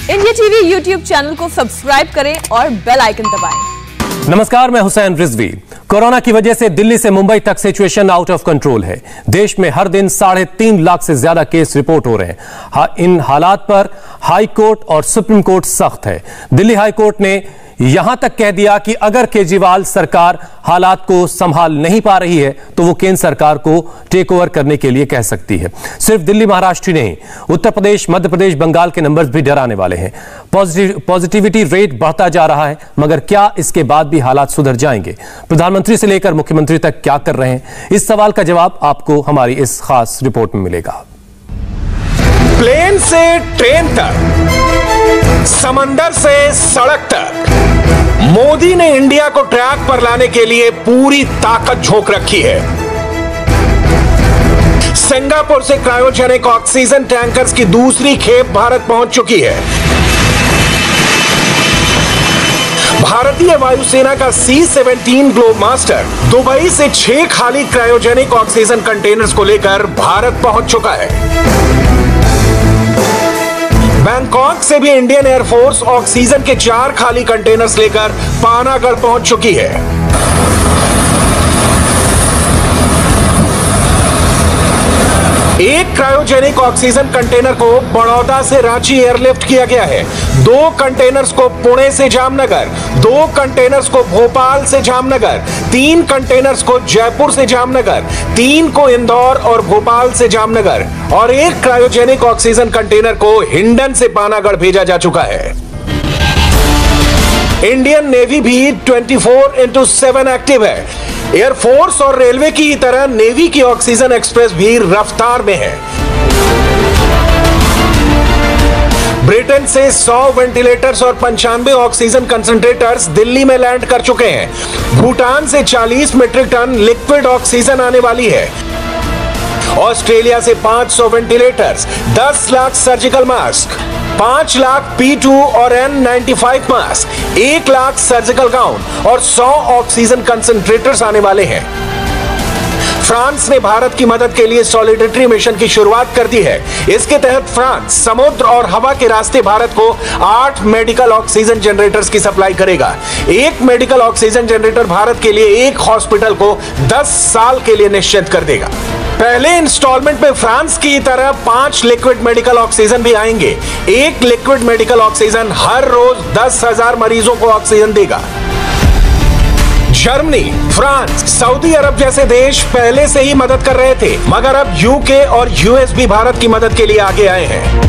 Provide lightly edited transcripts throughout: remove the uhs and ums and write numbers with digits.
India TV YouTube channel को subscribe करें और बेल आइकन दबाएं। नमस्कार, मैं हुसैन रिजवी। कोरोना की वजह से दिल्ली से मुंबई तक सिचुएशन आउट ऑफ कंट्रोल है। देश में हर दिन 3.5 लाख से ज्यादा केस रिपोर्ट हो रहे हैं। इन हालात पर हाई कोर्ट और सुप्रीम कोर्ट सख्त है। दिल्ली हाई कोर्ट ने यहां तक कह दिया कि अगर केजरीवाल सरकार हालात को संभाल नहीं पा रही है तो वो केंद्र सरकार को टेक ओवर करने के लिए कह सकती है। सिर्फ दिल्ली महाराष्ट्र ही नहीं, उत्तर प्रदेश, मध्य प्रदेश, बंगाल के नंबर्स भी डराने वाले हैं। पॉजिटिविटी रेट बढ़ता जा रहा है, मगर क्या इसके बाद भी हालात सुधर जाएंगे? प्रधानमंत्री से लेकर मुख्यमंत्री तक क्या कर रहे हैं? इस सवाल का जवाब आपको हमारी इस खास रिपोर्ट में मिलेगा। प्लेन से ट्रेन तक, समंदर से सड़क तक, मोदी ने इंडिया को ट्रैक पर लाने के लिए पूरी ताकत झोंक रखी है। सिंगापुर से क्रायोजेनिक ऑक्सीजन टैंकर्स की दूसरी खेप भारत पहुंच चुकी है। भारतीय वायुसेना का C-17 ग्लोब मास्टर दुबई से 6 खाली क्रायोजेनिक ऑक्सीजन कंटेनर्स को लेकर भारत पहुंच चुका है। बैंकॉक से भी इंडियन एयरफोर्स ऑक्सीजन के 4 खाली कंटेनर्स लेकर पानागढ़ पहुंच चुकी है। एक क्रायोजेनिक ऑक्सीजन कंटेनर को बड़ौदा से रांची एयरलिफ्ट किया गया है। 2 कंटेनर्स को पुणे से जामनगर, 2 कंटेनर्स को भोपाल से जामनगर, 3 कंटेनर्स को जयपुर से जामनगर, 3 को इंदौर और भोपाल से जामनगर और 1 क्रायोजेनिक ऑक्सीजन कंटेनर को हिंडन से पानागढ़ भेजा जा चुका है। इंडियन नेवी भी 24/7 एक्टिव है। एयरफोर्स और रेलवे की तरह नेवी की ऑक्सीजन एक्सप्रेस भी रफ्तार में है। ब्रिटेन से 100 वेंटिलेटर्स और 95 ऑक्सीजन कंसंट्रेटर्स दिल्ली में लैंड कर चुके हैं। भूटान से 40 मीट्रिक टन लिक्विड ऑक्सीजन आने वाली है। ऑस्ट्रेलिया से 500 ventilators, 10 lakh surgical mask, 5 lakh P2 और N95 mask, 1 lakh surgical gown और 100 ऑक्सीजन कंसंट्रेटर्स आने वाले हैं। फ्रांस ने भारत की मदद के लिए सॉलिडेरिटी मिशन की शुरुआत कर दी है। इसके तहत फ्रांस समुद्र और हवा के रास्ते भारत को 8 मेडिकल ऑक्सीजन जनरेटर्स की सप्लाई करेगा। 1 मेडिकल ऑक्सीजन जनरेटर भारत के लिए एक हॉस्पिटल को 10 साल के लिए निश्चित कर देगा। पहले इंस्टॉलमेंट में फ्रांस की तरह 5 लिक्विड मेडिकल ऑक्सीजन भी आएंगे। 1 लिक्विड मेडिकल ऑक्सीजन हर रोज 10,000 मरीजों को ऑक्सीजन देगा। जर्मनी, फ्रांस, सऊदी अरब जैसे देश पहले से ही मदद कर रहे थे, मगर अब यूके और यूएस भी भारत की मदद के लिए आगे आए हैं।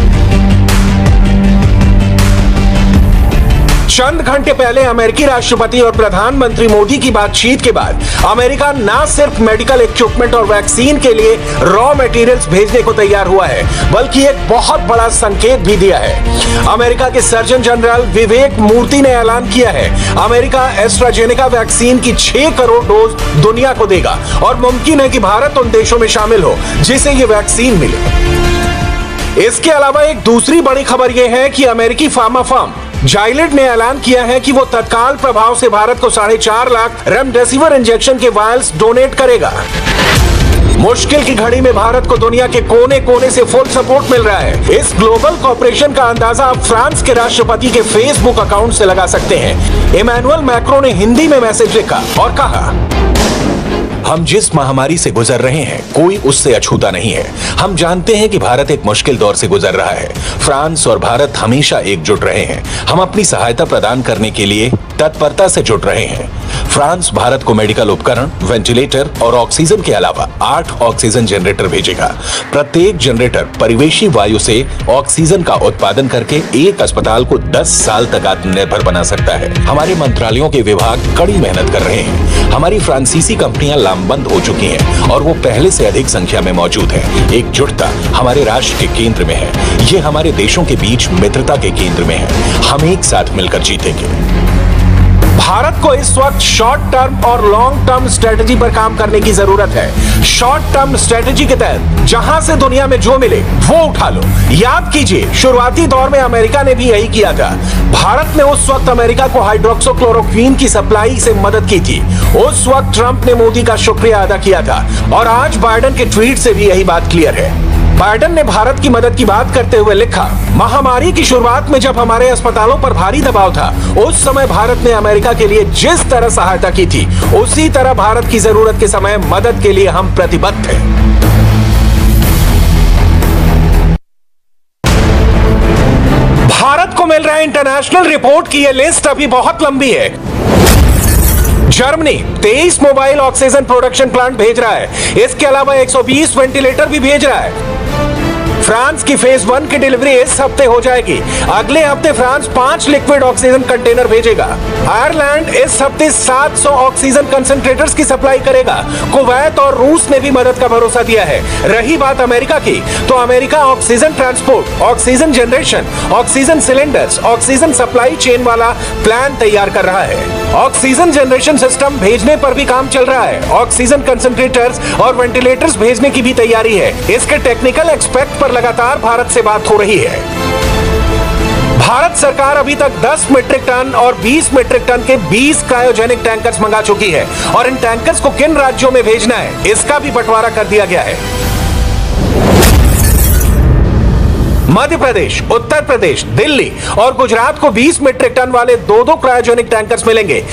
चंद घंटे पहले अमेरिकी राष्ट्रपति और प्रधानमंत्री मोदी की बातचीत के बाद अमेरिका न सिर्फ मेडिकल इक्विपमेंट और वैक्सीन के लिए रॉ मटेरियल्स भेजने को तैयार हुआ है, बल्कि एक बहुत बड़ा संकेत भी दिया है। अमेरिका के सर्जन जनरल विवेक मूर्ति ने ऐलान किया है, अमेरिका एस्ट्राजेनेका वैक्सीन की 6 करोड़ डोज दुनिया को देगा और मुमकिन है कि भारत उन देशों में शामिल हो जिसे ये वैक्सीन मिले। इसके अलावा एक दूसरी बड़ी खबर यह है कि अमेरिकी फार्मा फर्म जाइलिड ने ऐलान किया है कि वो तत्काल प्रभाव से भारत को 4.5 लाख रेमडेसिविर इंजेक्शन के वायल्स डोनेट करेगा। मुश्किल की घड़ी में भारत को दुनिया के कोने कोने से फुल सपोर्ट मिल रहा है। इस ग्लोबल कॉपरेशन का अंदाजा आप फ्रांस के राष्ट्रपति के फेसबुक अकाउंट से लगा सकते हैं। इमैनुअल मैक्रों ने हिंदी में मैसेज लिखा और कहा, हम जिस महामारी से गुजर रहे हैं कोई उससे अछूता नहीं है। हम जानते हैं कि भारत एक मुश्किल दौर से गुजर रहा है। फ्रांस और भारत हमेशा एकजुट रहे हैं। हम अपनी सहायता प्रदान करने के लिए तत्परता से जुट रहे हैं। फ्रांस भारत को मेडिकल उपकरण, वेंटिलेटर और ऑक्सीजन के अलावा 8 ऑक्सीजन जनरेटर भेजेगा। प्रत्येक जनरेटर परिवेशी वायु से ऑक्सीजन का उत्पादन करके एक अस्पताल को 10 साल तक आत्मनिर्भर बना सकता है। हमारे मंत्रालयों के विभाग कड़ी मेहनत कर रहे हैं। हमारी फ्रांसीसी कंपनियां लामबंद हो चुकी हैं और वो पहले से अधिक संख्या में मौजूद है। एकजुटता हमारे राष्ट्र के केंद्र में है। ये हमारे देशों के बीच मित्रता के केंद्र में है। हम एक साथ मिलकर जीतेंगे। भारत को इस वक्त शॉर्ट टर्म और लॉन्ग टर्म स्ट्रेटजी पर काम करने की जरूरत है। शॉर्ट टर्म स्ट्रेटजी के तहत जहां से दुनिया में जो मिले वो उठा लो। याद कीजिए, शुरुआती दौर में अमेरिका ने भी यही किया था। भारत ने उस वक्त अमेरिका को हाइड्रोक्सीक्लोरोक्वीन की सप्लाई से मदद की थी। उस वक्त ट्रंप ने मोदी का शुक्रिया अदा किया था और आज बाइडेन के ट्वीट से भी यही बात क्लियर है। बाइडेन ने भारत की मदद की बात करते हुए लिखा, महामारी की शुरुआत में जब हमारे अस्पतालों पर भारी दबाव था, उस समय भारत ने अमेरिका के लिए जिस तरह सहायता की थी, उसी तरह भारत की जरूरत के समय मदद के लिए हम प्रतिबद्ध हैं। भारत को मिल रहा है इंटरनेशनल रिपोर्ट की यह लिस्ट अभी बहुत लंबी है। Germany 23 mobile oxygen production plant भेज रहा है। इसके अलावा 120 वेंटिलेटर भी भेज रहा है। फ्रांस की फेज 1 की डिलीवरी इस हफ्ते हो जाएगी। अगले हफ्ते फ्रांस 5 लिक्विड ऑक्सीजन कंटेनर भेजेगा। आयरलैंड इस हफ्ते 700 ऑक्सीजन कंसंट्रेटर्स की सप्लाई करेगा। कुवैत और रूस ने भी मदद का भरोसा दिया है। रही बात अमेरिका की, तो America oxygen transport, oxygen generation, oxygen cylinders, oxygen supply chain वाला प्लान तैयार कर रहा है। ऑक्सीजन जनरेशन सिस्टम भेजने पर भी काम चल रहा है। ऑक्सीजन कंसंट्रेटर्स और वेंटिलेटर्स भेजने की भी तैयारी है। इसके टेक्निकल एस्पेक्ट पर लगातार भारत से बात हो रही है। भारत सरकार अभी तक 10 मीट्रिक टन और 20 मीट्रिक टन के 20 क्रायोजेनिक टैंकर्स मंगा चुकी है और इन टैंकर्स को किन राज्यों में भेजना है, इसका भी बंटवारा कर दिया गया है। मध्य प्रदेश, उत्तर प्रदेश, दिल्ली और गुजरात को 20 मीट्रिक टन वाले 2-2 क्रायोजेनिक टैंकर्स मिलेंगे,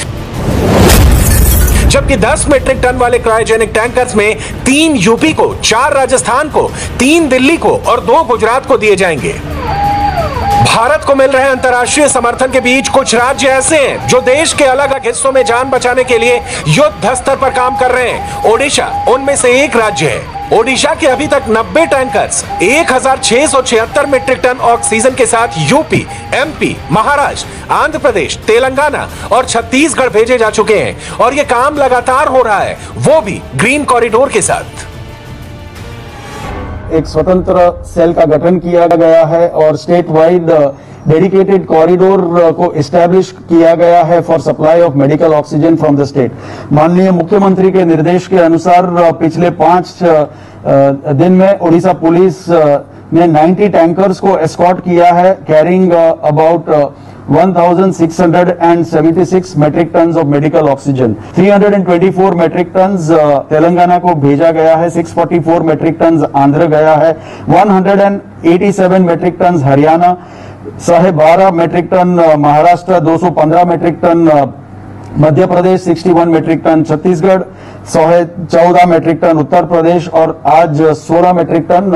जबकि 10 मीट्रिक टन वाले क्रायोजेनिक टैंकर्स में 3 यूपी को, 4 राजस्थान को, 3 दिल्ली को और 2 गुजरात को दिए जाएंगे। भारत को मिल रहे अंतर्राष्ट्रीय समर्थन के बीच कुछ राज्य ऐसे हैं जो देश के अलग अलग हिस्सों में जान बचाने के लिए युद्ध स्तर पर काम कर रहे हैं। ओडिशा उनमें से एक राज्य है। ओडिशा के अभी तक 90 टैंकर्स 1676 मीट्रिक टन ऑक्सीजन के साथ यूपी, एमपी, महाराष्ट्र, आंध्र प्रदेश, तेलंगाना और छत्तीसगढ़ भेजे जा चुके हैं और यह काम लगातार हो रहा है, वो भी ग्रीन कॉरिडोर के साथ। एक स्वतंत्र सेल का गठन किया गया है और स्टेट वाइड डेडिकेटेड कॉरिडोर को इस्टेब्लिश किया गया है for supply of medical oxygen from the state. माननीय मुख्यमंत्री के निर्देश के अनुसार पिछले 5 दिन में ओडिशा पुलिस ने 90 टैंकर्स को एस्कॉर्ट किया है, carrying about 1676 metric tons of medical oxygen. 324 metric tons Telangana को भेजा गया है, 644 मेट्रिक टन्स आंध्र गया है, 187 metric tons Haryana, 112 metric ton Maharashtra, 215 metric ton Madhya Pradesh, 61 metric ton Chhattisgarh, 114 metric ton Uttar Pradesh और आज 16 मेट्रिक टन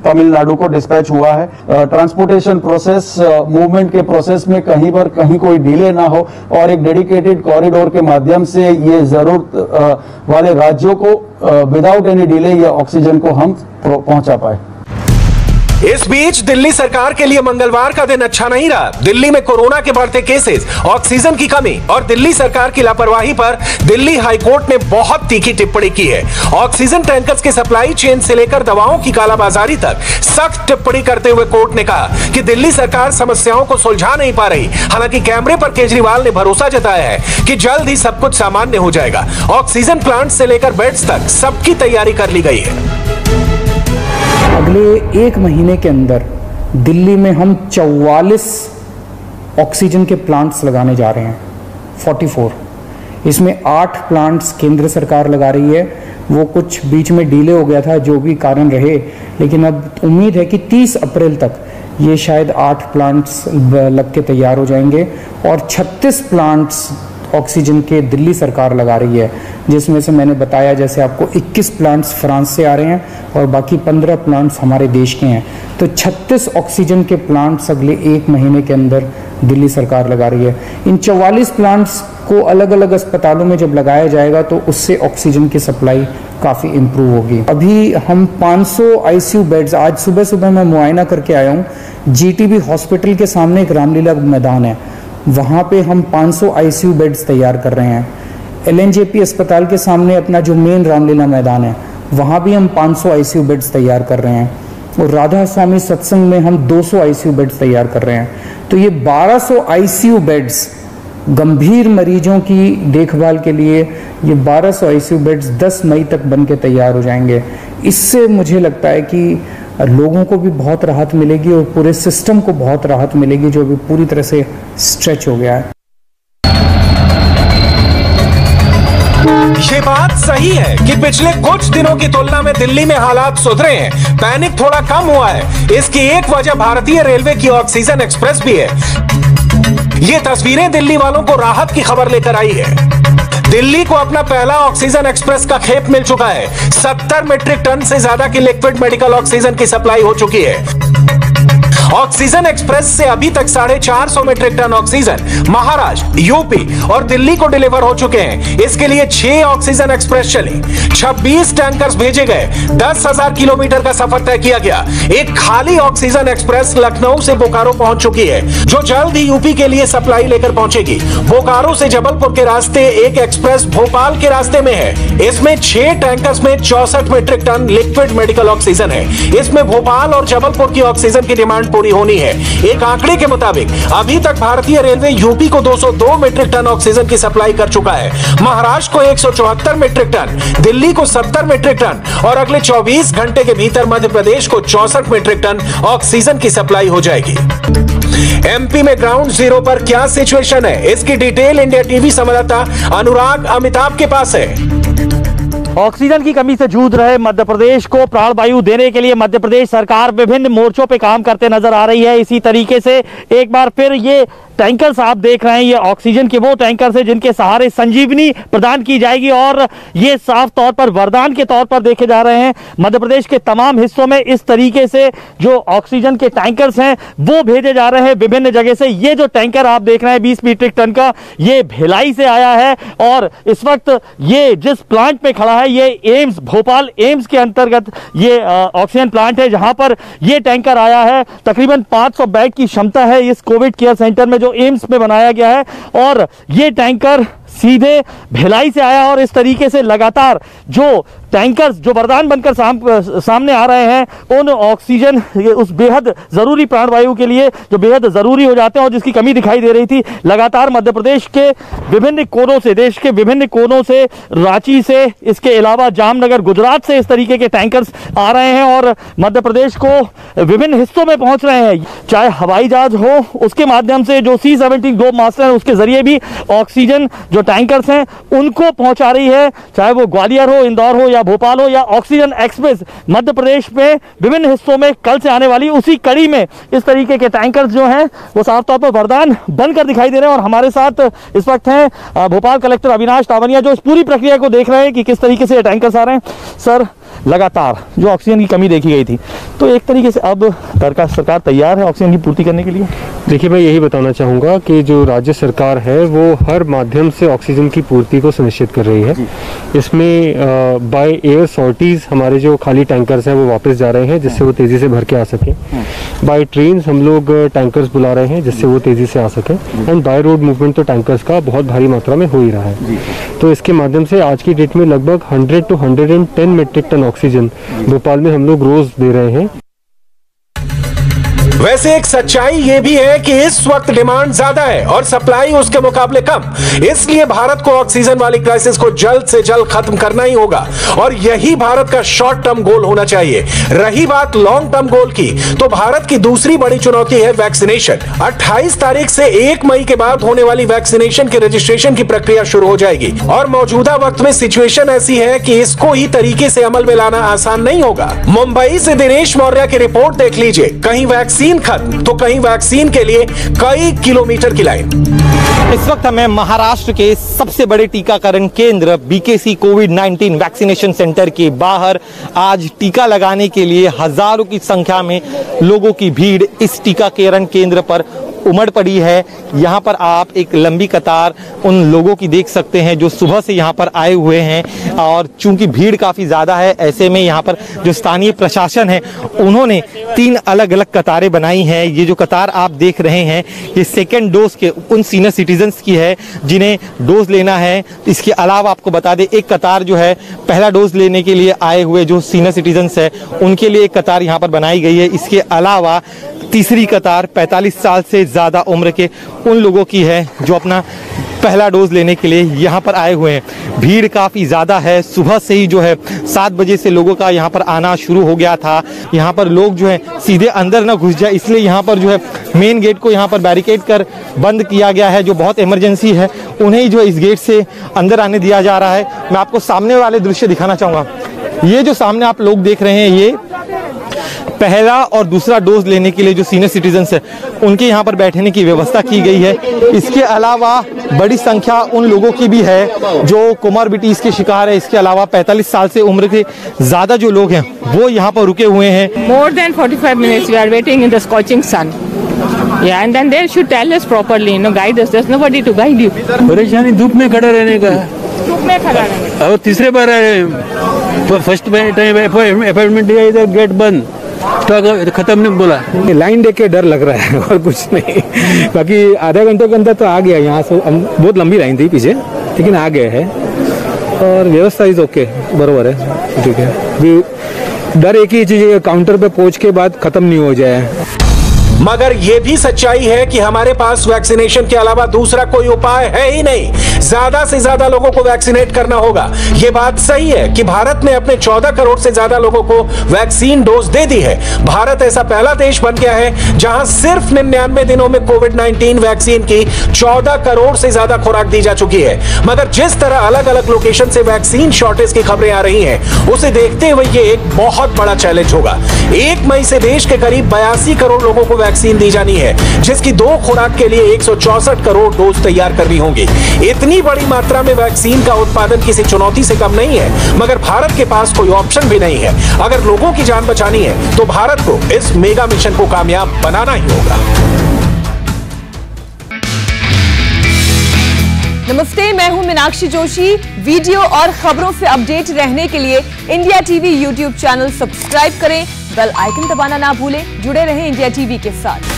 तमिलनाडु को डिस्पैच हुआ है। ट्रांसपोर्टेशन प्रोसेस, मूवमेंट के प्रोसेस में कहीं पर कहीं कोई डिले ना हो और एक डेडिकेटेड कॉरिडोर के माध्यम से ये जरूरत वाले राज्यों को विदाउट एनी डिले ये ऑक्सीजन को हम पहुंचा पाए। इस बीच दिल्ली सरकार के लिए मंगलवार का दिन अच्छा नहीं रहा। दिल्ली में कोरोना के बढ़ते केसेस, ऑक्सीजन की कमी और दिल्ली सरकार की लापरवाही पर दिल्ली हाईकोर्ट ने बहुत तीखी टिप्पणी की है। ऑक्सीजन टैंकर्स के सप्लाई चेन से लेकर दवाओं की कालाबाजारी तक सख्त टिप्पणी करते हुए कोर्ट ने कहा कि दिल्ली सरकार समस्याओं को सुलझा नहीं पा रही। हालांकि कैमरे पर केजरीवाल ने भरोसा जताया है कि जल्द ही सब कुछ सामान्य हो जाएगा। ऑक्सीजन प्लांट से लेकर बेड्स तक सबकी तैयारी कर ली गई है। अगले 1 महीने के अंदर दिल्ली में हम 44 ऑक्सीजन के प्लांट्स लगाने जा रहे हैं, 44। इसमें 8 प्लांट्स केंद्र सरकार लगा रही है, वो कुछ बीच में डिले हो गया था, जो भी कारण रहे, लेकिन अब उम्मीद है कि 30 अप्रैल तक ये शायद 8 प्लांट्स लग के तैयार हो जाएंगे और 36 प्लांट्स ऑक्सीजन के दिल्ली सरकार लगा रही है, जिसमें से मैंने बताया जैसे आपको 21 प्लांट्स फ्रांस से आ रहे हैं और बाकी 15 प्लांट्स हमारे देश के हैं। तो 36 ऑक्सीजन के प्लांट्स अगले 1 महीने के अंदर दिल्ली सरकार लगा रही है। इन 44 प्लांट्स को अलग अलग अस्पतालों में जब लगाया जाएगा तो उससे ऑक्सीजन की सप्लाई काफ़ी इम्प्रूव होगी। अभी हम 500 ICU बेड्स, आज सुबह सुबह मैं मुआयना करके आया हूँ, GTB हॉस्पिटल के सामने एक रामलीला मैदान है, वहाँ पे हम 500 ICU बेड्स तैयार कर रहे हैं। LNJP अस्पताल के सामने अपना जो मेन रामलीला मैदान है, वहाँ भी हम 500 ICU बेड्स तैयार कर रहे हैं और राधा स्वामी सत्संग में हम 200 ICU बेड्स तैयार कर रहे हैं। तो ये 1200 ICU बेड्स गंभीर मरीजों की देखभाल के लिए, ये 1200 ICU बेड्स 10 मई तक बन के तैयार हो जाएंगे। इससे मुझे लगता है कि लोगों को भी बहुत राहत मिलेगी और पूरे सिस्टम को बहुत राहत मिलेगी, जो अभी पूरी तरह से स्ट्रेच हो गया है। ये बात सही है कि पिछले कुछ दिनों की तुलना में दिल्ली में हालात सुधरे हैं, पैनिक थोड़ा कम हुआ है। इसकी एक वजह भारतीय रेलवे की ऑक्सीजन एक्सप्रेस भी है। ये तस्वीरें दिल्ली वालों को राहत की खबर लेकर आई है। दिल्ली को अपना पहला ऑक्सीजन एक्सप्रेस का खेप मिल चुका है। 70 मीट्रिक टन से ज्यादा की लिक्विड मेडिकल ऑक्सीजन की सप्लाई हो चुकी है। ऑक्सीजन एक्सप्रेस से अभी तक 450 metric ton oxygen Maharashtra, UP और दिल्ली को डिलीवर हो चुके हैं। इसके लिए 6 ऑक्सीजन एक्सप्रेस चली, 26 टैंकर्स भेजे गए, 10,000 किलोमीटर का सफर तय किया गया। एक खाली ऑक्सीजन एक्सप्रेस लखनऊ से बोकारो पहुंच चुकी है, जो जल्द ही यूपी के लिए सप्लाई लेकर पहुंचेगी। बोकारो से जबलपुर के रास्ते एक एक्सप्रेस भोपाल के रास्ते में है। इसमें 6 टैंकर्स में 64 metric ton liquid medical oxygen है। इसमें भोपाल और जबलपुर की ऑक्सीजन की डिमांड पूरी होनी है। एक आंकड़े के मुताबिक अभी तक भारतीय रेलवे यूपी को 202 मीट्रिक टन ऑक्सीजन की सप्लाई कर चुका है, महाराष्ट्र को 174 मीट्रिक टन, दिल्ली को 70 मीट्रिक टन और अगले 24 घंटे के भीतर मध्य प्रदेश को 64 मीट्रिक टन ऑक्सीजन की सप्लाई हो जाएगी। एमपी में ग्राउंड जीरो पर क्या सिचुएशन है, इसकी डिटेल इंडिया टीवी संवाददाता अनुराग अमिताभ के पास है। ऑक्सीजन की कमी से जूझ रहे मध्य प्रदेश को प्राणवायु देने के लिए मध्य प्रदेश सरकार विभिन्न मोर्चों पे काम करते नजर आ रही है। इसी तरीके से एक बार फिर ये टैंकर्स आप देख रहे हैं, ये ऑक्सीजन के वो टैंकर्स हैं जिनके सहारे संजीवनी प्रदान की जाएगी और ये साफ तौर पर वरदान के तौर पर देखे जा रहे हैं। मध्य प्रदेश के तमाम हिस्सों में इस तरीके से जो ऑक्सीजन के टैंकर्स हैं वो भेजे जा रहे हैं विभिन्न जगह से। ये जो टैंकर आप देख रहे हैं 20 मीट्रिक टन का, ये भिलाई से आया है और इस वक्त ये जिस प्लांट पे खड़ा है ये एम्स, भोपाल एम्स के अंतर्गत ये ऑक्सीजन प्लांट है, जहां पर ये टैंकर आया है। तकरीबन 500 बेड की क्षमता है इस कोविड केयर सेंटर में जो एम्स में बनाया गया है और ये टैंकर सीधे भिलाई से आया और इस तरीके से लगातार जो टैंकर्स जो वरदान बनकर सामने आ रहे हैं उन ऑक्सीजन उस बेहद जरूरी प्राणवायु के लिए जो बेहद जरूरी हो जाते हैं और जिसकी कमी दिखाई दे रही थी, लगातार मध्य प्रदेश के विभिन्न कोनों से, देश के विभिन्न कोनों से, रांची से, इसके अलावा जामनगर, गुजरात से इस तरीके के टैंकर्स आ रहे हैं और मध्य प्रदेश को विभिन्न हिस्सों में पहुंच रहे हैं। चाहे हवाई जहाज हो, उसके माध्यम से जो C-17 ग्लोब मास्टर है उसके जरिए भी ऑक्सीजन जो टैंकर्स हैं उनको पहुंचा रही है, चाहे वो ग्वालियर हो, इंदौर हो या भोपाल हो या ऑक्सीजन एक्सप्रेस मध्य प्रदेश में विभिन्न हिस्सों में कल से आने वाली उसी कड़ी में इस तरीके के टैंकर्स जो हैं वो साफ तौर पर वरदान बनकर दिखाई दे रहे हैं। और हमारे साथ इस वक्त हैं भोपाल कलेक्टर अविनाश तावनिया जो इस पूरी प्रक्रिया को देख रहे हैं कि किस तरीके से ये टैंकर्स आ रहे हैं। सर, लगातार जो ऑक्सीजन की कमी देखी गई थी, तो एक तरीके से अब सरकार तैयार है ऑक्सीजन की पूर्ति करने के लिए? देखिए, मैं यही बताना चाहूँगा कि जो राज्य सरकार है वो हर माध्यम से ऑक्सीजन की पूर्ति को सुनिश्चित कर रही है। इसमें बाय एयर सॉर्टीज हमारे जो खाली टैंकर्स हैं वो वापस जा रहे हैं जिससे वो तेज़ी से भर के आ सकें। बाय ट्रेन हम लोग टैंकर्स बुला रहे हैं जिससे वो तेज़ी से आ सकें। एंड बाय रोड मूवमेंट तो टैंकर्स का बहुत भारी मात्रा में हो ही रहा है। तो इसके माध्यम से आज की डेट में लगभग 100 to 110 metric ton oxygen Bhopal में हम लोग रोज दे रहे हैं। वैसे एक सच्चाई ये भी है कि इस वक्त डिमांड ज्यादा है और सप्लाई उसके मुकाबले कम, इसलिए भारत को ऑक्सीजन वाली क्राइसिस को जल्द से जल्द खत्म करना ही होगा और यही भारत का शॉर्ट टर्म गोल होना चाहिए। रही बात लॉन्ग टर्म गोल की, तो भारत की दूसरी बड़ी चुनौती है वैक्सीनेशन। 28 तारीख से 1 मई के बाद होने वाली वैक्सीनेशन के रजिस्ट्रेशन की प्रक्रिया शुरू हो जाएगी और मौजूदा वक्त में सिचुएशन ऐसी है कि इसको ही तरीके से अमल में लाना आसान नहीं होगा। मुंबई से दिनेश मौर्य की रिपोर्ट देख लीजिए, कहीं वैक्सीन खत्म तो कहीं वैक्सीन के लिए कई किलोमीटर की लाइन। इस वक्त हमें महाराष्ट्र के सबसे बड़े टीकाकरण केंद्र BKC कोविड-19 वैक्सीनेशन सेंटर के बाहर आज टीका लगाने के लिए हजारों की संख्या में लोगों की भीड़ इस टीकाकरण केंद्र पर उमड़ पड़ी है। यहाँ पर आप एक लंबी कतार उन लोगों की देख सकते हैं जो सुबह से यहाँ पर आए हुए हैं और चूंकि भीड़ काफ़ी ज़्यादा है, ऐसे में यहाँ पर जो स्थानीय प्रशासन है उन्होंने 3 अलग अलग कतारें बनाई हैं। ये जो कतार आप देख रहे हैं ये सेकेंड डोज के उन सीनियर सिटीजन्स की है जिन्हें डोज लेना है। इसके अलावा आपको बता दें एक कतार जो है पहला डोज लेने के लिए आए हुए जो सीनियर सिटीजन्स है उनके लिए एक कतार यहाँ पर बनाई गई है। इसके अलावा तीसरी कतार 45 साल से ज़्यादा उम्र के उन लोगों की है जो अपना पहला डोज लेने के लिए यहाँ पर आए हुए हैं। भीड़ काफ़ी ज़्यादा है। सुबह से ही जो है 7 बजे से लोगों का यहाँ पर आना शुरू हो गया था। यहाँ पर लोग जो है सीधे अंदर ना घुस जाए इसलिए यहाँ पर जो है मेन गेट को यहाँ पर बैरिकेड कर बंद किया गया है। जो बहुत इमरजेंसी है उन्हें ही जो इस गेट से अंदर आने दिया जा रहा है। मैं आपको सामने वाले दृश्य दिखाना चाहूँगा। ये जो सामने आप लोग देख रहे हैं ये पहला और दूसरा डोज लेने के लिए जो सीनियर सिटीजन्स है उनके यहाँ पर बैठने की व्यवस्था की गई है। इसके अलावा बड़ी संख्या उन लोगों की भी है जो कोमॉर्बिडिटीज के शिकार है। इसके अलावा 45 साल से उम्र के ज़्यादा जो लोग हैं वो यहाँ पर रुके हुए हैं। More than 45 minutes we are waiting in the scorching sun. Yeah, and then they should tell us properly, guide us. There's nobody to guide you. परेशानी धूप में खड़ा रहने का है। धूप में खड़ा रहने का। और तीसरे बार फर्स्ट टाइम अपॉइंटमेंट दिया, इधर गेट बंद तो खत्म नहीं बोला। लाइन देख के डर लग रहा है और कुछ नहीं। बाकी आधे घंटे के अंदर तो आ गया। यहाँ से बहुत लंबी लाइन थी पीछे लेकिन आ गए हैं और व्यवस्था इज ओके, बराबर है, ठीक है। अभी डर एक ही चीज काउंटर पे पहुंच के बाद खत्म नहीं हो जाए। मगर यह भी सच्चाई है कि हमारे पास वैक्सीनेशन के अलावा दूसरा कोई उपाय है ही नहीं। ज्यादा से ज्यादा लोगों को वैक्सीनेट करना होगा। यह बात सही है कि भारत ने अपने 14 करोड़ से ज्यादा लोगों को वैक्सीन डोज दे दी है। भारत ऐसा पहला देश बन गया है जहां सिर्फ 99 दिनों में कोविड-19 वैक्सीन की 14 करोड़ से ज्यादा खुराक दी जा चुकी है। मगर जिस तरह अलग अलग लोकेशन से वैक्सीन शॉर्टेज की खबरें आ रही हैं, उसे देखते हुए यह एक बहुत बड़ा चैलेंज होगा। 1 मई से देश के करीब 82 करोड़ लोगों को वैक्सीन दी जानी है, जिसकी 2 खुराक के लिए 164 करोड़ डोज तैयार करनी होंगी। इतनी बड़ी मात्रा में वैक्सीन का उत्पादन किसी चुनौती से कम नहीं है, मगर भारत के पास कोई ऑप्शन भी नहीं है। अगर लोगों की जान बचानी है तो भारत को इस मेगा मिशन को कामयाब बनाना ही होगा। नमस्ते, मैं हूं मीनाक्षी जोशी। वीडियो और खबरों से अपडेट रहने के लिए India TV YouTube channel subscribe करें, बेल आइकन दबाना ना भूलें। जुड़े रहें इंडिया टीवी के साथ।